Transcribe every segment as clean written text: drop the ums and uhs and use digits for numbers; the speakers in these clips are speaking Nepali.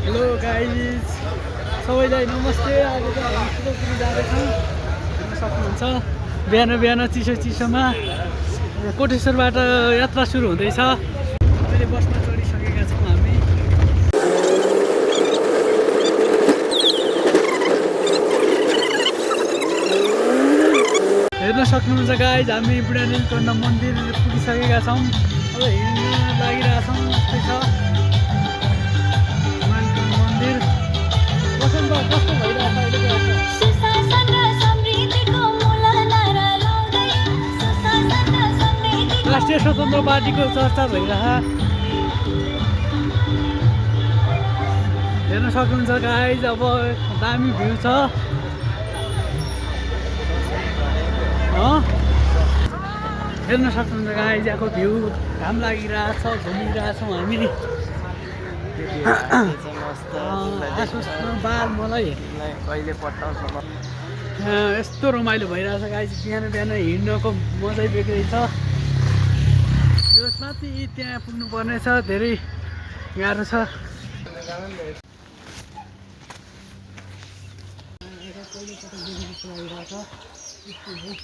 हेलो गाइज सबैलाई नमस्ते। आज चाहिँ हामी सिलगढी जाँदैछौँ, हेर्न सक्नुहुन्छ। बिहान बिहान चिसो चिसोमा कोटेश्वरबाट यात्रा सुरु हुँदैछ। अहिले बसमा चढिसकेका छौँ हामी। हेर्न सक्नुहुन्छ गाइज, हामी बुढा नीलकण्ठ मन्दिर पुगिसकेका छौँ। अब हिँड्न लागिरहेछौँ। यस्तै छ मन्दिर। कस्तो भइरहेछ अहिले? राष्ट्रिय स्वतन्त्र पार्टीको चर्चा भइरह। हेर्न सक्नुहुन्छ गाइज, अब दामी भ्यू छ। हेर्न सक्नुहुन्छ गाइज, यहाँको भ्यू। घाम लागिरहेछ, घुमिरहेछौँ हामी। बाल मलाई कहिले पठाउँछ यस्तो रमाइलो भइरहेछ गाइज। बिहान बिहान हिँड्नको मजै बेग्लै छ। जसमा त्यहाँ पुग्नु पर्नेछ, धेरै गाह्रो छ।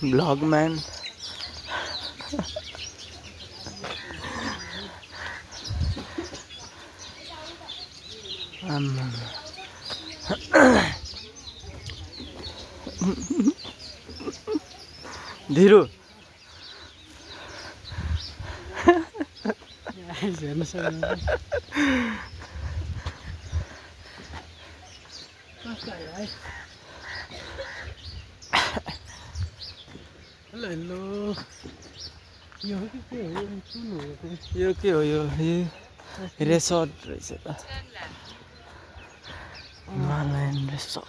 भ्लगम्यान धिरो हेर्न सक्नुहुन्छ। हेलो हेलो, यो हो कि के हो? कुन हो यो के हो? यो रेसर्ट रहेछ त। हिमालयन रेसर्ट।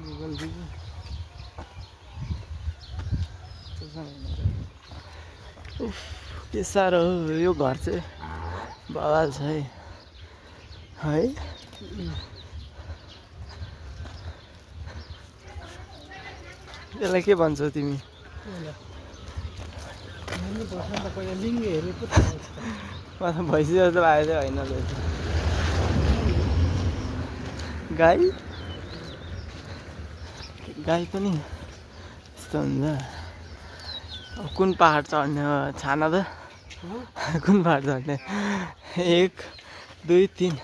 गुगल के साह्रो हो यो घर चाहिँ, बवाल छ है। यसलाई के भन्छौ तिमी? भैँसी जस्तो लाग्यो चाहिँ होइन रहेछ। गाई गाई पनि यस्तो हुन्छ। अब कुन पहाड चढ्ने हो छाना त? कुन पहाड चढ्ने? 1 2 3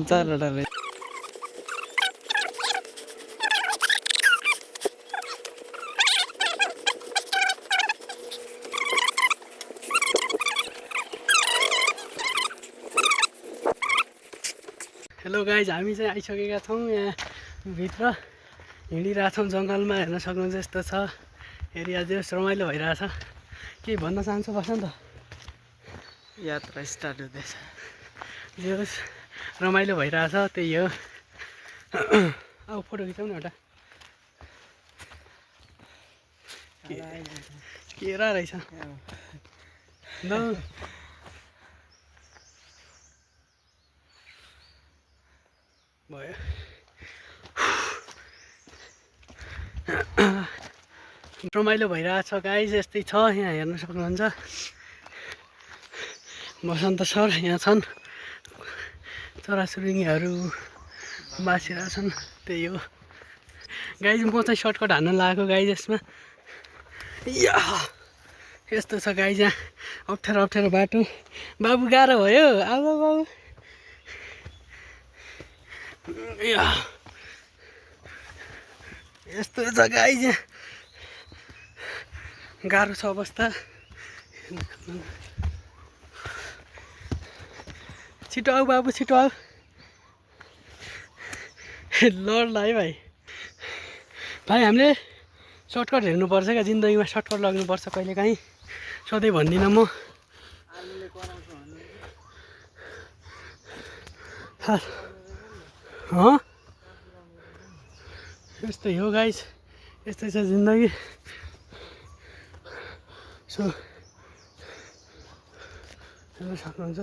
4वटा रहेछ। हेलो गाइज, हामी चाहिँ आइसकेका छौँ। यहाँ भित्र हिँडिरहेछौँ जङ्गलमा। हेर्न सक्नुहुन्छ यस्तो छ एरिया। जे रमाइलो भइरहेछ। केही भन्न चाहन्छु? बस्न त। यात्रा स्टार्ट हुँदैछ। जे रमाइलो भइरहेछ, त्यही हो। अब फोटो खिचाउँ न एउटा। केरा रहेछ ल। भयो। रमाइलो भइरहेछ गाइज। यस्तै छ। यहाँ हेर्न सक्नुहुन्छ बसन्त सर यहाँ छन्। चराचुरुङ्गीहरू बाँचिरहेछन्, त्यही हो गाइज। म चाहिँ सर्टकट हान्न लागेको गाइज यसमा। यस्तो छ गाइज। यहाँ अप्ठ्यारो अप्ठ्यारो बाटो। बाबु गाह्रो भयो। अब बाबु यस्तो छ गाइज। यहाँ गाह्रो छ अवस्था। छिटो आऊ बाबु, छिटो आऊ। लड्ला है भाइ। भाइ हामीले सर्टकट हेर्नुपर्छ क्या जिन्दगीमा। सर्टकट लाग्नुपर्छ कहिलेकाहीँ। सधैँ भन्दिनँ म। यस्तै हो गाइज। यस्तै छ जिन्दगी। सो हेर्न सक्नुहुन्छ।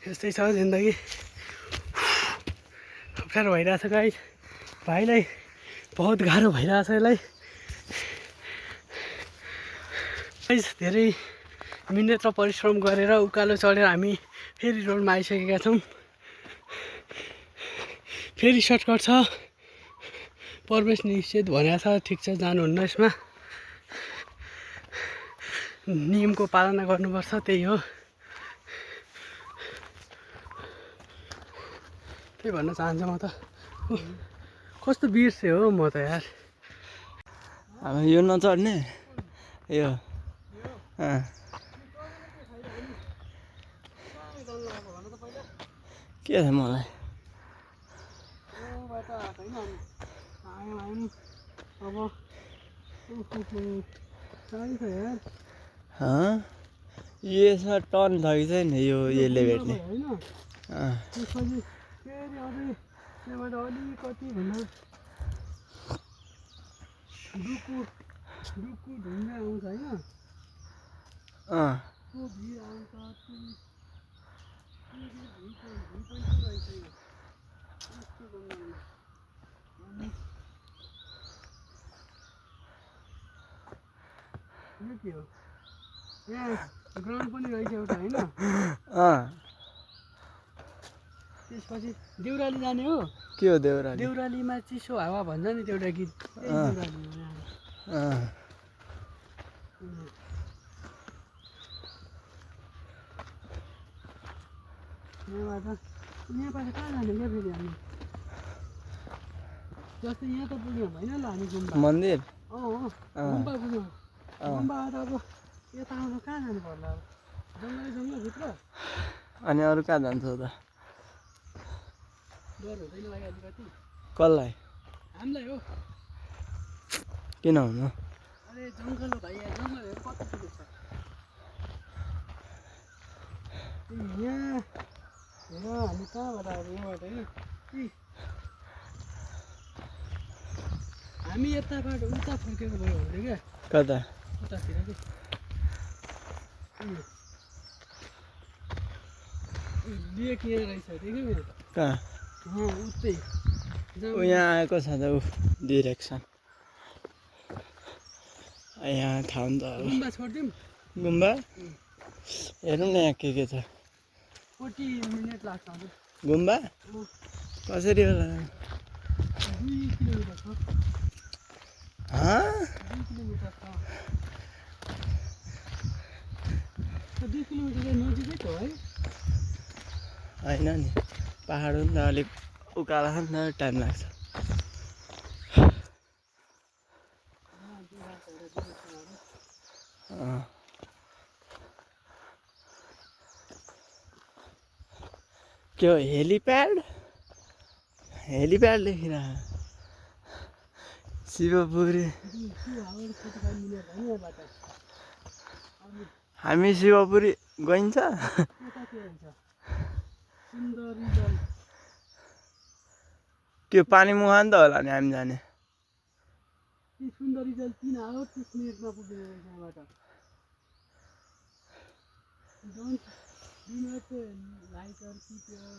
यस्तै छ जिन्दगी अप्ठ्यारो भइरहेछ गाइस भाइलाई बहुत गाह्रो भइरहेछ यसलाई गाइस धेरै मिहिनेत र परिश्रम गरेर उकालो चढेर हामी फेरि रोडमा आइसकेका छौँ फेरि सर्टकट छ प्रवेश निषेध भनेको छ ठिक छ जानुहुन्न यसमा नियमको पालना गर्नुपर्छ त्यही हो त्यही भन्न चाहन्छु म त कस्तो बिर्से हो म त यार अब यो नचढ्ने यो के छ मलाई यसमा टर्न छ कि छैन यो यसले भेट्ने अलिकति भन्दा डुकु ढुङ्गा आउँछ होइन त्यो भिड आउँछ यो के हो यहाँ ग्राउन्ड पनि रहेछ एउटा होइन त्यसपछि देउराली जाने हो के हो देउराली देउरालीमा चिसो हावा भन्छ नि त्यो एउटा गीत देउराली यहाँबाट कहाँ जाने क्या फेरि हामी जस्तै यहाँ त पुग्यौँ होइन ल हामी गुम्बा मन्दिर गुम्बा पुग्यौँ गुम्बाबाट अब यता आउनु कहाँ जानु पर्ला अब जङ्गलभित्र अनि अरू कहाँ जान्छौ त डर हुँदैन लागि अलिकति कसलाई हामीलाई हो किन हुनु अरे जङ्गल हो भाइ यहाँ जङ्गलहरू कति ठुलो छ यहाँ हेर हामी कहाँबाट अब यहाँबाट होइन हामी यताबाट उता फर्केको भयो भने क्या कता उतातिर कि लेक यहाँ रहेछ देख्यो मेरो कहाँ उतै यहाँ आएको छ त ऊ डिरेक्सन यहाँ थाहा हुन्छ अब गुम्बा छोडिदिउँ गुम्बा हेरौँ न यहाँ के छ 40 मिनट लाग्छ हजुर गुम्बा कसरी होला 2 किलोमिटर छ 2 किलोमिटर छ 2 किलोमिटर नजिकै त है होइन नि पहाड हो नि त अलिक उकालो छ नि त टाइम लाग्छ के हो हेलिप्याड देखिरह शिवपुरी हामी शिवपुरी गइन्छ त्यो पानी मुहान त होला नि हामी जाने सुन्दरी जल 3 आवर 30 मिनेटमा पुग्ने रहेछ यहाँबाट don't do not like or keep your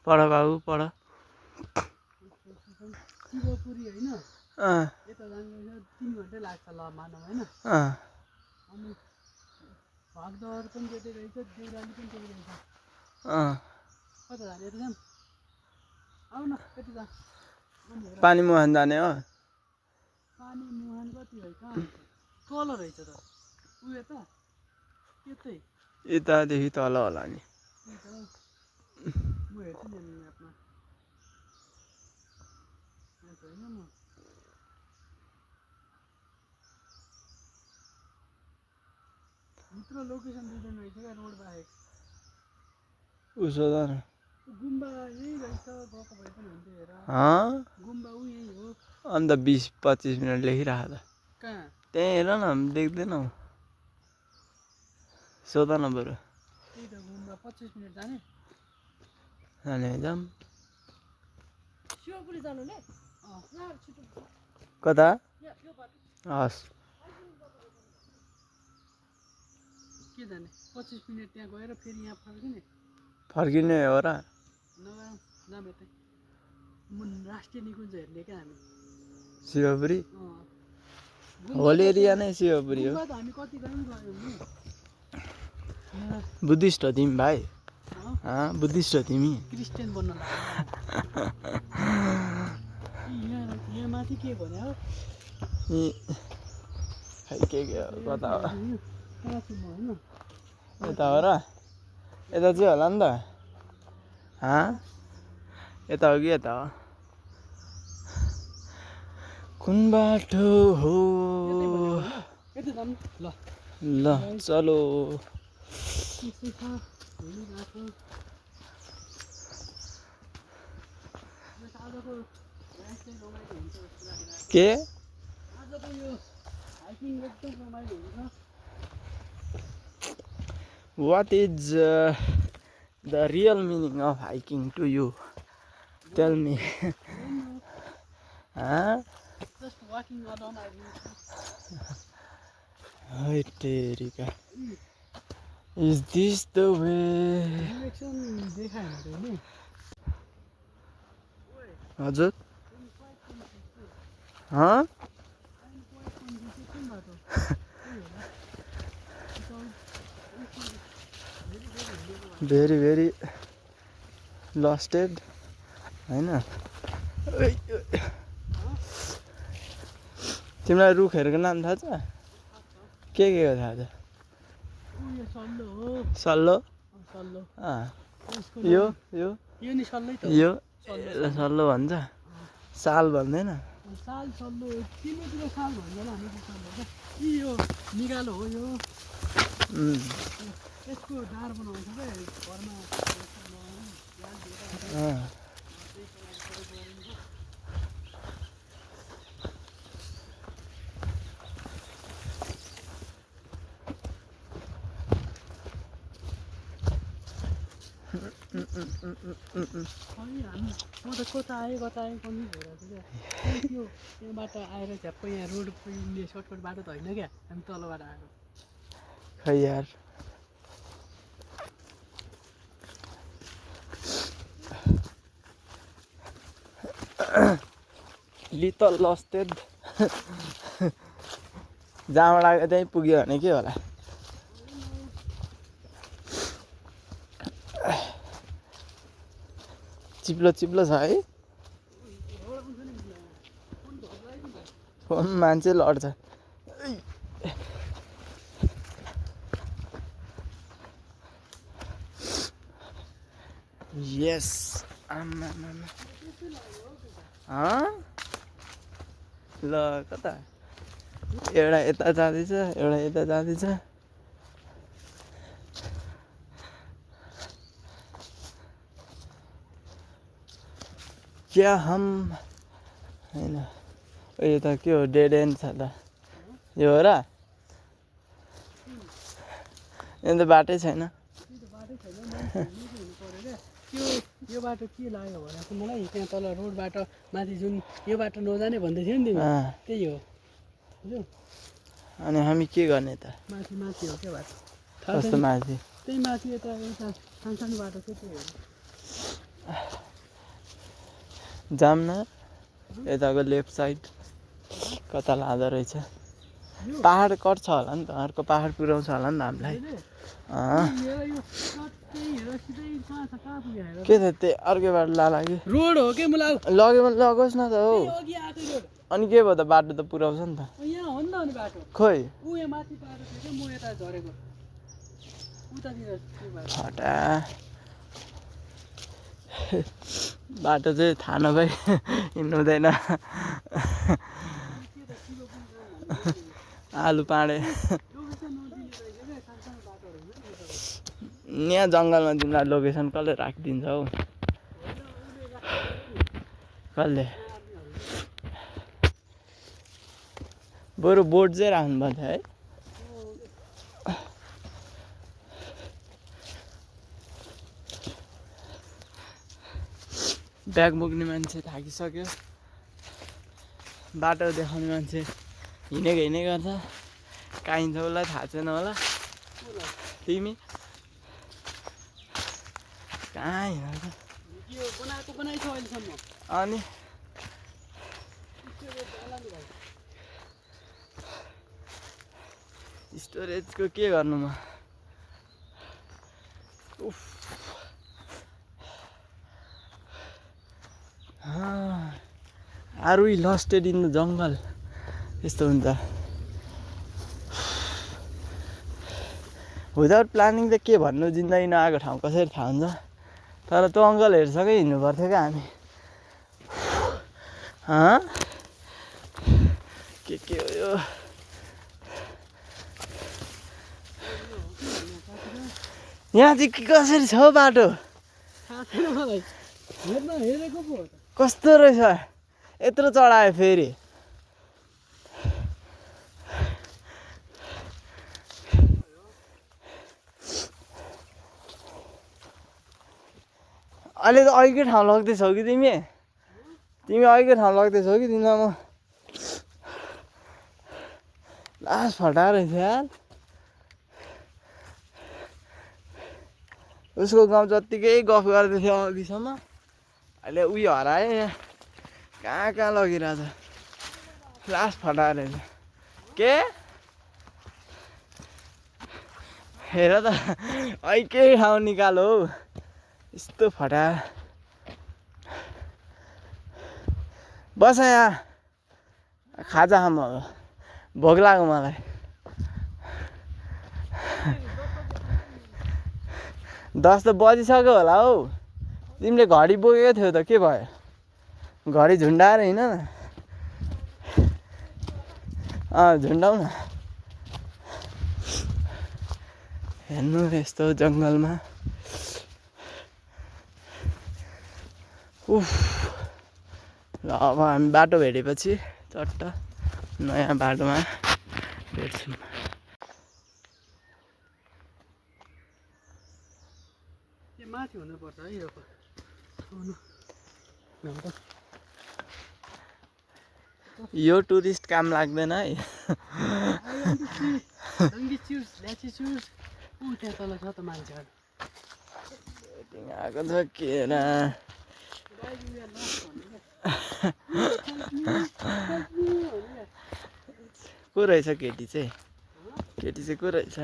पढ बाबु पढ शिवपुरी होइन यता जानु 3 घन्टा लाग्छ ल मानौँ होइन अनि भागदौड पनि त्यतै रहेछ देउराली पनि त्यतै रहेछ कता जाने यता जाऊँ आऊ न यता जा पानी मुहान जाने हो पानी मुहान कति है कहाँ तल रहेछ त उ यता यतै यतादेखि तल होला नि म हेर्छु नि म्यापमा यहाँ छैन म भित्र लोकेसन दिँदैन रहेछ क्या रोड बाहेक उसो त गुम्बा यहीँ रहेछ गएको भए पनि हुन्थ्यो हेर गुम्बा ऊ यहीँ हो अन्त 20-25 मिनट लेखिराख त कहाँ त्यहीँ हेर न देख्दैनौ सोध न बरु त्यही त गुम्बा 25 मिनट जाने जाम शिवपुरी जानुले कता हस् के जाने 25 मिनट त्यहाँ गएर फेरि यहाँ फर्किने फर्किने हो र नभए जाम यतै राष्ट्रिय निकुञ्ज हेर्ने क्या हामी शिवपुरी गुम्बा होल त एरिया नै शिवपुरी हो गुम्बा त हामी कति गयौँ नि बुद्धिस्ट हो तिमी भाइ बुद्धिस्ट हो तिमी क्रिस्चियन बन्न लाग्यो यहाँ माथि के भने हो खै के हो कता हो होइन यता हो र यता चाहिँ होला नि त यता हो कि यता हो कुन बाटो हो यतै जाऊँ ल ल चलो त्यसै छ हिँडिरहेको आजको राइड चाहिँ रमाइलो हुन्छ जस्तो लागिरहेको के आजको यो हाइकिङ एकदम रमाइलो हुन्छ What is the real meaning of hiking to you? Tell me. Just walking alone, I mean. Hey, Terika. Is this the way? Direction देखाएन नि हजुर भेरी भेरी लस्टेड होइन तिमीलाई रुखहरूको नाम थाहा छ के हो थाहा छ सल्लो यो यो नि सल्लै त यो सल्लो भन्छ साल भन्दैन साल सल्लो तिमीतिर साल भन्छ होला हामी सल्लो यो निगालो हो यो यसको डार बनाउँछ क्या घरमा म त कता आएँ पनि भइरहेको क्या त्यहाँबाट आएर झ्याप्पै यहाँ रोड पुग्ने सर्टकट बाटो त होइन क्या हामी तलबाट आएको खै यार लिटल लस्टेड जहाँबाट आएको त्यहीँ पुग्यो भने के होला चिप्लो चिप्लो छ है फोन मान्छे लड्छ यस ल कता एउटा यता जाँदैछ एउटा यता जाँदैछ क्या हम होइन यो त के हो डेड एन्ड छ त यो हो र यहाँ त बाटै छैन यो बाटो के लाग्यो भने मलाई त्यहाँ तल रोडबाट माथि जुन यो बाटो नजाने भन्दै थियो नि तिमी त्यही हो अनि हामी के गर्ने त माथि माथि हो क्या बाटो कस्तो माथि त्यही माथि यता एउटा सानो बाटो छ त्यही हो जाम न यताको लेफ्ट साइड कता लाँदो रहेछ पहाड कट्छ होला नि त अर्को पहाड पुऱ्याउँछ होला नि त हामीलाई के त त्यही अर्कै बाटो लाग्यो रोड हो के मलाई लग्यो भने लगोस् न त हौ अनि के भयो त बाटो त पुऱ्याउँछ नि त यहाँ हो नि त अनि बाटो खोइ ऊ यहाँ माथि बाटो थियो क्या म यता झरेको उतातिर हटा बाटो चाहिँ थाहा नभई हिँड्नु हुँदैन आलु पाँडे यहाँ जङ्गलमा तिमीलाई लोकेसन कसले राखिदिन्छ हौ कसले बरु बोर्ड चाहिँ राख्नु पर्थ्यो है ब्याग बोक्ने मान्छे थाकिसक्यो बाटो देखाउने मान्छे हिँडेको गर्छ कहाँ हिँड्छ उसलाई थाहा छैन होला तिमी कहाँ हिँड्छ यो बनाएको छ अहिलेसम्म अनि स्टोरेजको के गर्नु म उफ are we lost in the jungle यस्तो हुन्छ विदाउट प्लानिङ त के भन्नु जिन्दगी नआएको ठाउँ कसरी थाहा हुन्छ तर त्यो अङ्कलहरूसँगै हिँड्नु पर्थ्यो क्या हामी के हो यो यहाँ चाहिँ कसरी छ बाटो थाहा छैन मलाई हेरेको पो हो त कस्तो रहेछ यत्रो चढायो फेरि अहिले त अघिकै ठाउँ लग्दैछौ कि तिमी अघिकै ठाउँ लग्दैछौ कि तिमीलाई म लास फटाएर यार उसको गाउँ जत्तिकै गफ गर्दै थियो अघिसम्म अहिले उयो हरायो यहाँ कहाँ लगिरहेछ लास फटाएर के हेर त अहिकै ठाउँ निकाल हौ यस्तो फटा बस यहाँ खाजा खाम अब भोक लाग्यो मलाई 10 त बजिसक्यो होला हौ तिमीले घडी बोकेको थियौ त के भयो घडी झुन्डाएर हिँड न झुन्डाउ न हेर्नु यस्तो जङ्गलमा उफ ल अब हामी बाटो भेटेपछि चट्ट नयाँ बाटोमा भेट्छौँ माथि हुनुपर्छ है यो यो टुरिस्ट काम लाग्दैन है त्यहाँ तल छ त मान्छेहरू आएको छ के र को रहेछ केटी चाहिँ को रहेछ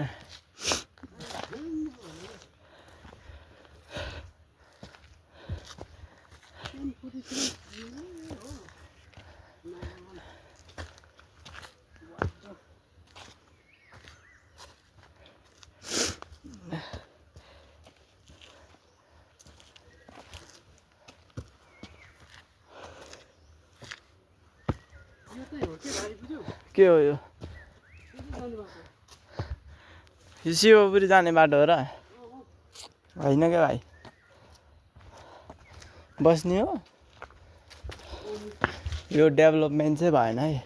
के हो यो शिवपुरी जाने बाटो हो र होइन क्या भाइ बस्ने हो यो डेभलपमेन्ट चाहिँ भएन है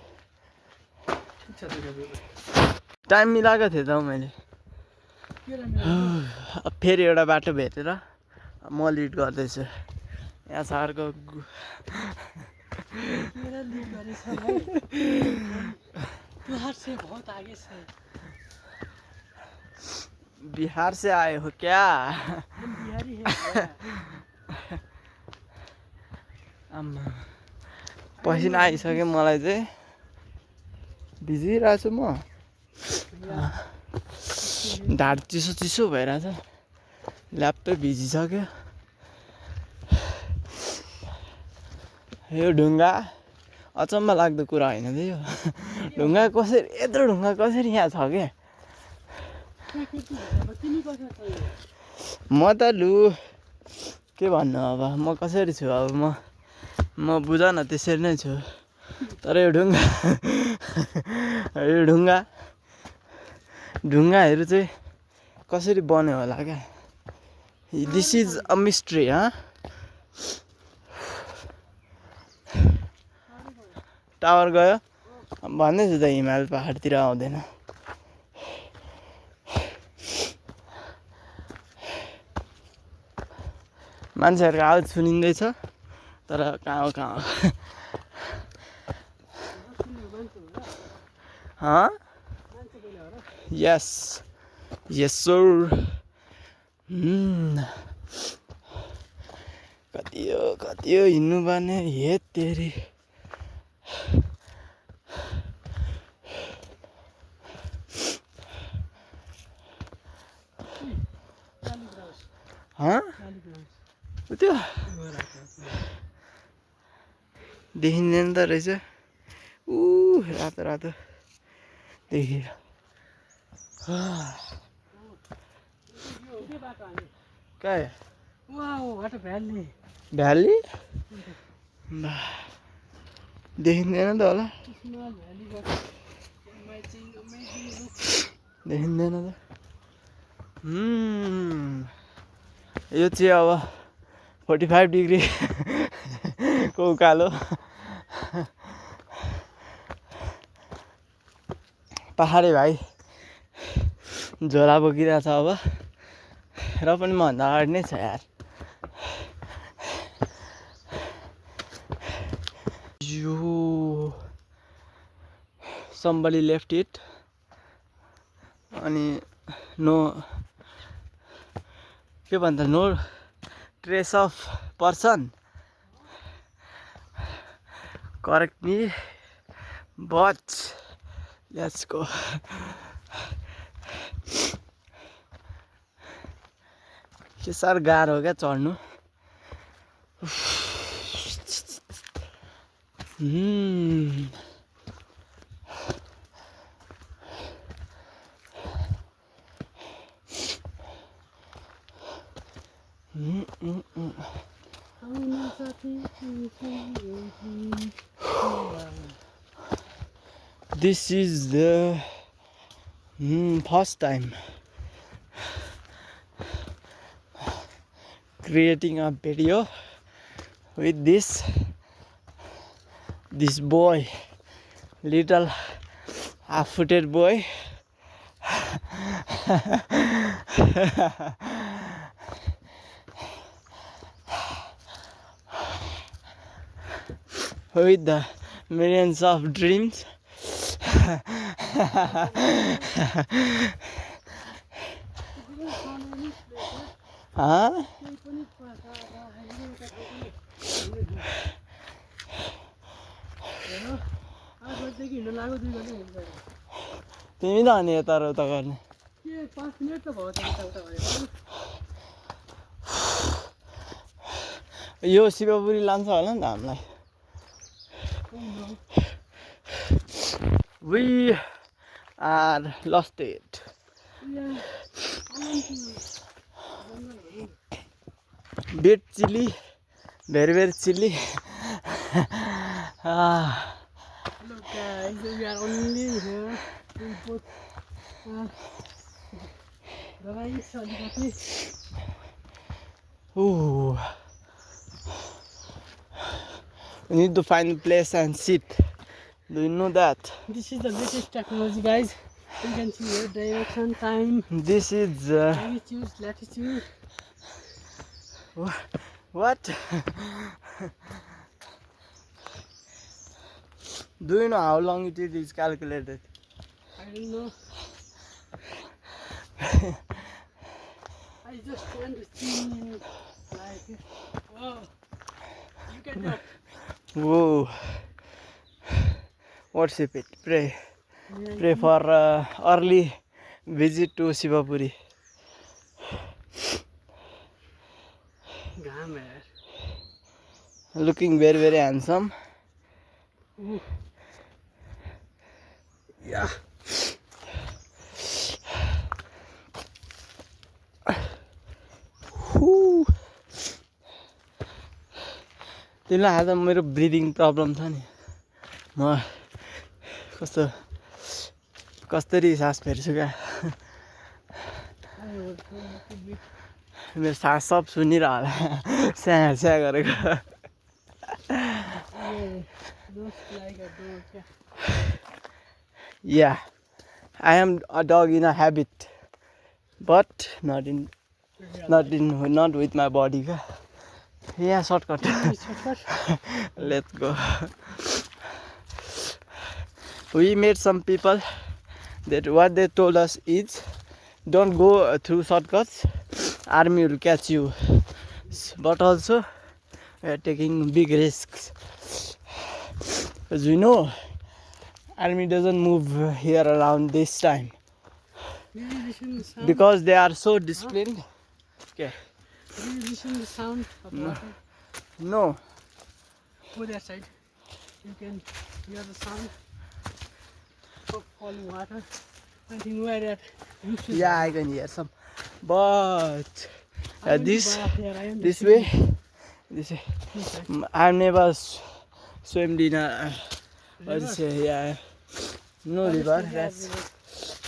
टाइम मिलाएको थिएँ त मैले फेरि एउटा बाटो भेटेर म लिड गर्दैछु यहाँ सरको बिहार से आए हो क्या पसिना आइसक्यो मलाई चाहिँ भिजिरहेछु म ढाड चिसो भइरहेछ ल्याप्पै भिजिसक्यो यो ढुङ्गा अचम्म लाग्दो कुरा होइन त यो ढुङ्गा कसरी यत्रो ढुङ्गा कसरी यहाँ छ क्या म त लु के भन्नु अब म कसरी छु अब म बुझ न त्यसरी नै छु तर यो ढुङ्गाहरू चाहिँ कसरी बन्यो होला क्या this is a mystery tower गयो भन्दैछु त हिमाल पहाडतिर आउँदैन मान्छेहरूको आवाज सुनिँदैछ तर कहाँ यस Yes sir. कति हो हिँड्नु पर्ने हे तेरी. त्यो देखिँदैन त रहेछ. रातो रातो देखियो. काय भ्याली देखिँदैन त होला. देखिँदैन त. यो चाहिँ अब 45 डिग्री को उकालो. पहाडे भाइ झोला बोकिरहेछ अब. र पनि मभन्दा अगाडि नै छ यार. यो somebody left it. अनि नो के भन्छ, no trace of person. Correct me but let's go. के साह्रो गाह्रो हो क्या चढ्नु. This is the first time creating a video with this boy, little half-footed boy. With the millions of dreams. Huh? तिमी त अनि यता र उता गर्ने. यो शिवपुरी लान्छ होला नि त हामीलाई. We are lost it. Bit chilly, very chilly. Look guys, we are only here. Ooh. We need to find a place and sit. Do you know that? This is the latest technology, guys. You can see here direction, time. This is latitude. What? Do you know how long it is calculated? I don't know. I just want to see like, whoa, look at that. Whoa. Worship it, pray. Pray for early visit to Shivapuri. Looking very handsome. Ooh. Yeah. तिमीलाई आज मेरो ब्रिदिङ प्रब्लम छ नि. म कसरी सास फेर्छु क्या. मेरो सास सब सुनिरह होला स्या गरेको. Yeah, I am a dog in a habit, but not with my body. Yeah, shortcut. Let's go. We met some people that what they told us is don't go through shortcuts. Army will catch you. But also, we are taking big risks. As we know, army doesn't move here around this time Did you listen the sound? because they are so disciplined. Okay. Did you listen the sound of water? No. Go that side. You can hear the sound of falling water. I think where that you should. Yeah, I can hear some. But this this way, Okay. I've never swam in a what to say, yeah, no river.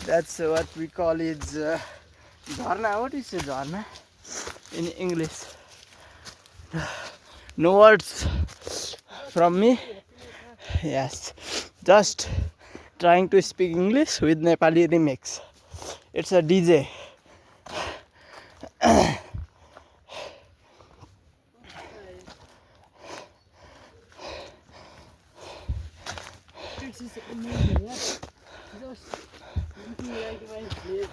That's what we call it jharna. What is a jharna in English? No words from me. Yes, just trying to speak English with Nepali remix. It's a DJ. This is amazing, yeah. Just looking like my place.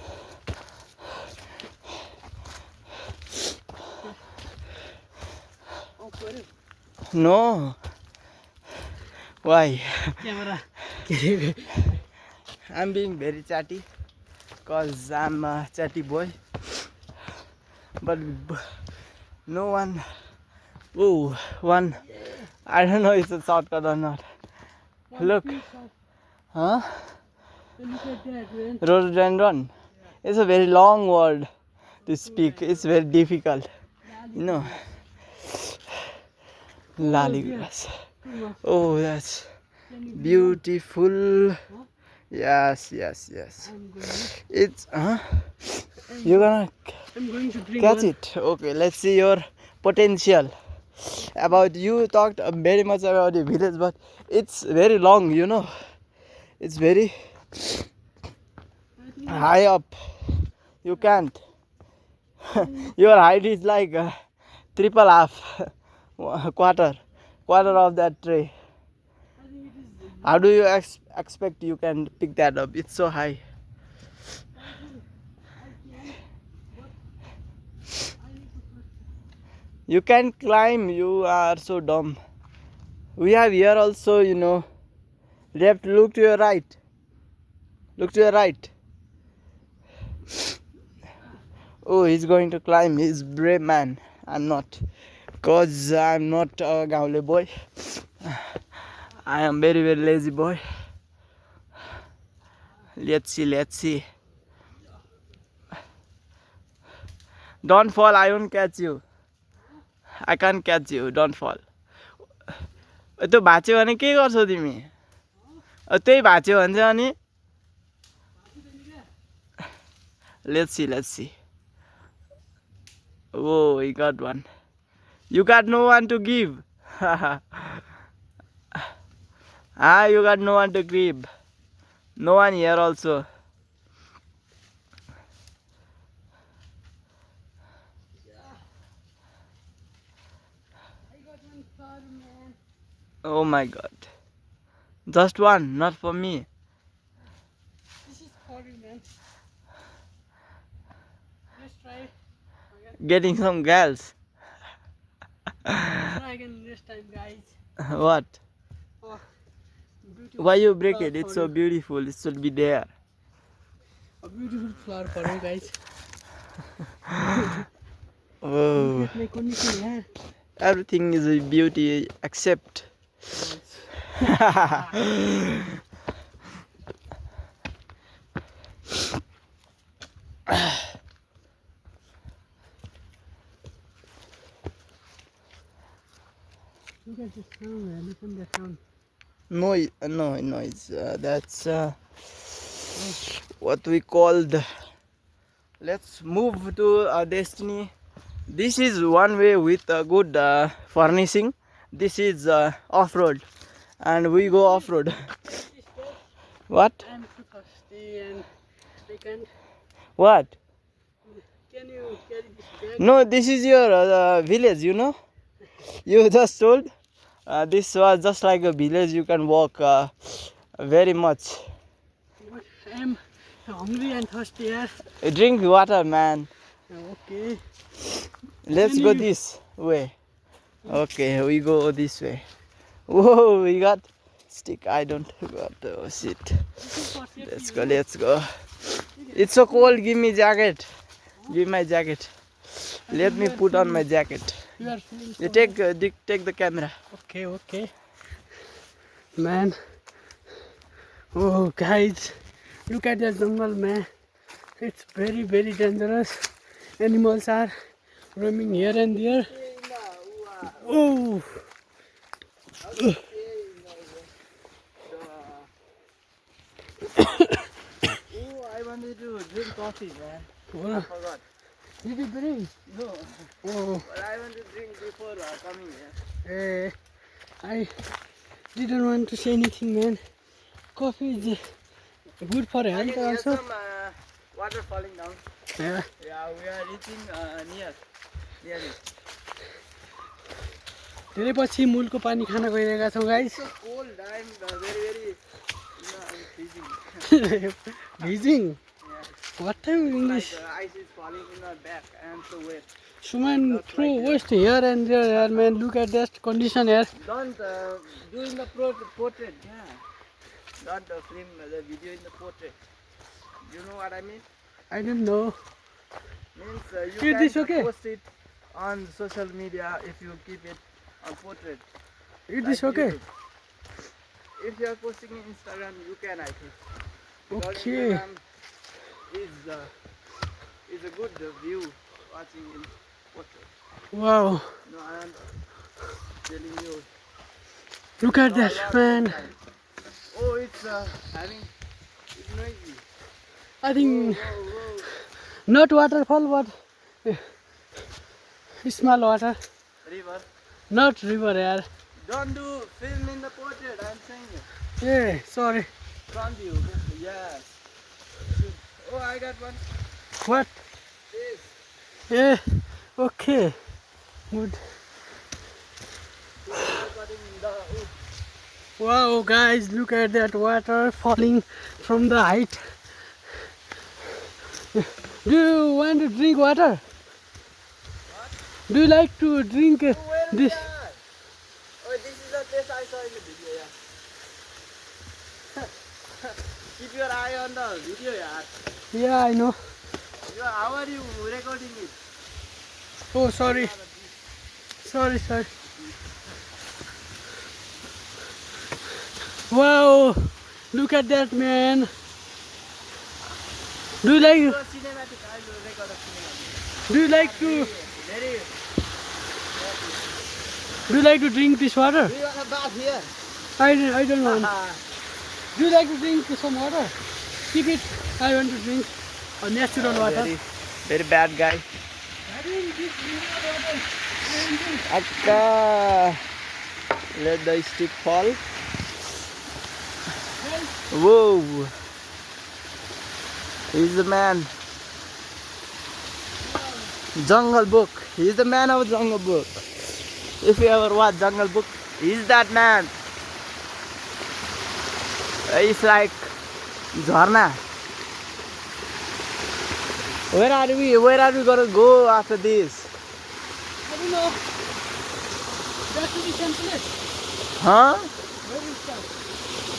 Oh, sorry. No. Why? Camera. I'm being very chatty because I'm a chatty boy. But no one. Oh, one. I don't know if it's a shortcut or not. Look. Huh? Look at that, man. Rhododendron. It's a very long word to speak. It's very difficult. You know. Lali grass. Oh, that's beautiful. Yes, yes, yes. It's you're gonna I'm going to drink catch one. it. Okay, let's see your potential. About you talked very much about the village, but it's very long, you know. It's very high up. You can't. Your height is like triple half, quarter of that tree. How do you expect you can pick that up? It's so high. You can climb. You are so dumb. We have here also, you know. Left, look to your right. Look to your right. Oh, he's going to climb. He's brave man. I'm not. Because I'm not a Gaule boy. I am very, very lazy boy. Let's see, let's see. Don't fall, I won't catch you. I can't catch you, don't fall. त्यो भाँच्यो भने के गर्छौ तिमी? त्यही भाँच्यो भने चाहिँ अनि Let's see, let's see. Oh, he got one. You got no one to give. You got no one to grab. No one here also. Oh my god. Just one, not for me. This is for you, man. Let's try. Getting some girls. Try again this time, guys. What? Oh, beautiful. Why you break flower it? It's for so you. beautiful. It should be there. A beautiful flower for you, guys. Oh, Look at my condition here. everything is a beauty except. Look at the sound, man. Listen to the sound. Noise. That's what we called. Let's move to our destiny. This is one way with a good furnishing. This is off-road, and we go off-road. What? I'm too thirsty and I can't. What? Can you carry this bag? No, this is your village, you know. You just told this was just like a village. You can walk very much. But I'm hungry and thirsty here. Drink water, man. Okay. Let's Can go you- this way. Okay, we go this way. Whoa, we got stick. I don't got the shit. Let's go, let's go. It's so cold. Give me jacket. Give my jacket. Let me put on my jacket. You are feeling so You take the camera. Okay, okay. Man. Oh, guys. Look at that jungle, man. It's very, very dangerous. Animals are roaming here and there. Oh. Oh, I wanted to drink coffee, man. I What? forgot. Did you bring? No, Oh. but I want to drink before coming here. I didn't want to say anything, man. Coffee is good for I health can hear also. some water falling down. Yeah. Yeah, we are reaching near it. धेरै पछि मूलको पानी खान गइरहेका छौँ guys. So cold. I'm very, I'm freezing. भिजिङ. Yeah. What time Like English? ice is falling in our back. I'm so wet. Suman throw waste here and there, man. Look at that condition here. Don't do in the portrait. Yeah. Don't film the video in the portrait. You know what I mean? I don't know. Means Is you this can okay? post it on social media if you keep it on portrait. Is this like okay? YouTube. If you are posting in Instagram, you can, I think. Because Okay. Instagram is a good view watching in portrait. Wow. No, I am telling you. Look at No, that, lot man. of time. Oh, it's it's noisy. I think Whoa. not waterfall, but small water. River. Not river here. Don't do film in the portrait, I'm saying it. Yeah, sorry. Front view. Yes. Oh, I got one. What? This. Yeah. Okay. Good. Wow, guys, look at that water falling from the height. Do you want to drink water? Do you like to drink this? Oh, this is the place I saw in the video, yeah. Keep your eye on the video, yeah. Yeah, I know. How are you recording it? Oh, sorry. Sorry. Wow, look at that, man. Do you like? Cinematic, I will record a cinematic. Do you like to? Very. Do you like to drink this water? Do you want a bath here? I don't want. Do you like to drink some water? Keep it. I want to drink a natural water. Very bad guy. Akka. Let the stick fall. Whoa. He's the man. Jungle Book. He's the man of Jungle Book. If you ever watch Jungle Book, he's that man. It's like Jharna. Where are we gonna go after this? I don't know. That's the same place. Huh? Where is that?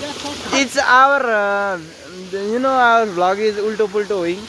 That's not. It's our, our vlog is Ulto Pulto Wing.